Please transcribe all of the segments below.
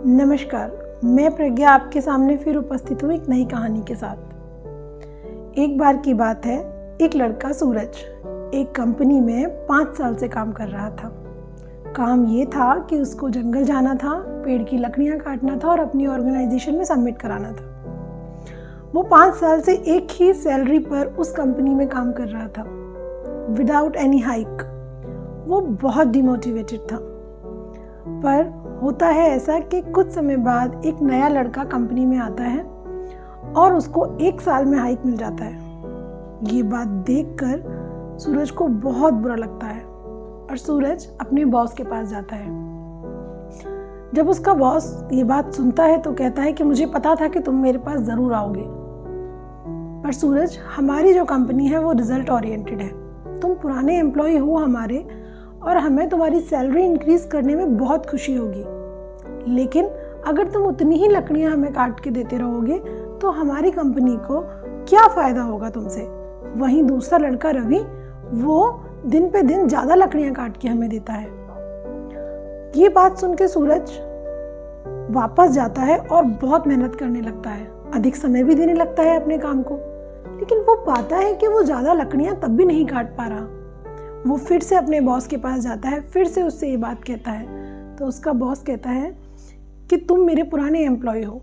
नमस्कार, मैं प्रज्ञा आपके सामने फिर उपस्थित हूँ एक नई कहानी के साथ। एक बार की बात है, एक लड़का सूरज एक कंपनी में 5 साल से काम कर रहा था। काम ये था कि उसको जंगल जाना था, पेड़ की लकड़ियाँ काटना था और अपनी ऑर्गेनाइजेशन में सबमिट कराना था। वो 5 साल से एक ही सैलरी पर उस कंपनी में काम कर रहा था, विदाउट एनी हाइक। वो बहुत डिमोटिवेटेड था। पर होता है ऐसा कि कुछ समय बाद एक नया लड़का कंपनी में आता है और उसको 1 साल में हाइक मिल जाता है। ये बात देखकर सूरज को बहुत बुरा लगता है और सूरज अपने बॉस के पास जाता है। जब उसका बॉस ये बात सुनता है तो कहता है कि मुझे पता था कि तुम मेरे पास ज़रूर आओगे, पर सूरज, हमारी जो कंपनी है वो रिजल्ट ओरिएंटेड है। तुम पुराने एम्प्लॉय हो हमारे और हमें तुम्हारी सैलरी इंक्रीज करने में बहुत खुशी होगी, लेकिन अगर तुम उतनी ही लकड़ियां हमें काट के देते रहोगे तो हमारी कंपनी को क्या फ़ायदा होगा तुमसे। वहीं दूसरा लड़का रवि, वो दिन पे दिन ज़्यादा लकड़ियां काट के हमें देता है। ये बात सुन के सूरज वापस जाता है और बहुत मेहनत करने लगता है, अधिक समय भी देने लगता है अपने काम को, लेकिन वो पाता है कि वो ज़्यादा लकड़ियां तब भी नहीं काट पा रहा। वो फिर से अपने बॉस के पास जाता है, फिर से उससे ये बात कहता है तो उसका बॉस कहता है कि तुम मेरे पुराने एम्प्लॉय हो,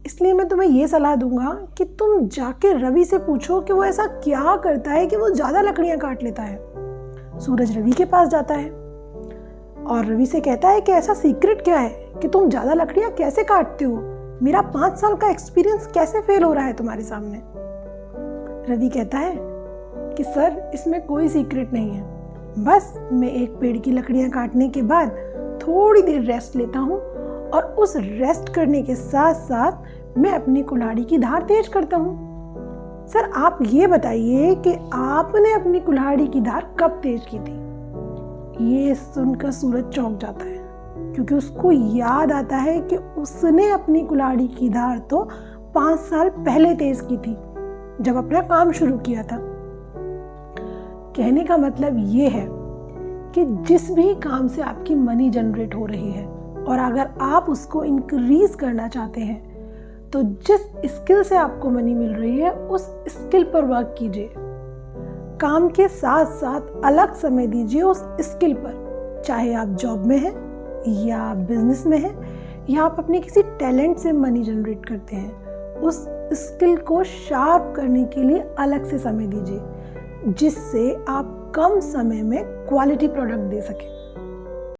इसलिए मैं तुम्हें ये सलाह दूंगा कि तुम जाके रवि से पूछो कि वो ऐसा क्या करता है कि वो ज़्यादा लकड़ियाँ काट लेता है। सूरज रवि के पास जाता है और रवि से कहता है कि ऐसा सीक्रेट क्या है कि तुम ज़्यादा लकड़ियाँ कैसे काटते हो, मेरा 5 साल का एक्सपीरियंस कैसे फेल हो रहा है तुम्हारे सामने। रवि कहता है कि सर, इसमें कोई सीक्रेट नहीं है, बस मैं एक पेड़ की लकड़ियाँ काटने के बाद थोड़ी देर रेस्ट लेता हूँ और उस रेस्ट करने के साथ साथ मैं अपनी कुल्हाड़ी की धार तेज करता हूँ। सर, आप ये बताइए कि आपने अपनी कुल्हाड़ी की धार कब तेज की थी। ये सुनकर सूरज चौंक जाता है, क्योंकि उसको याद आता है कि उसने अपनी कुल्हाड़ी की धार तो 5 साल पहले तेज की थी, जब अपना काम शुरू किया था। कहने का मतलब ये है कि जिस भी काम से आपकी मनी जनरेट हो रही है और अगर आप उसको इंक्रीज करना चाहते हैं तो जिस स्किल से आपको मनी मिल रही है उस स्किल पर वर्क कीजिए। काम के साथ साथ अलग समय दीजिए उस स्किल पर, चाहे आप जॉब में हैं या बिजनेस में हैं या आप अपने किसी टैलेंट से मनी जनरेट करते हैं। उस स्किल को शार्प करने के लिए अलग से समय दीजिए, जिससे आप कम समय में क्वालिटी प्रोडक्ट दे सकें।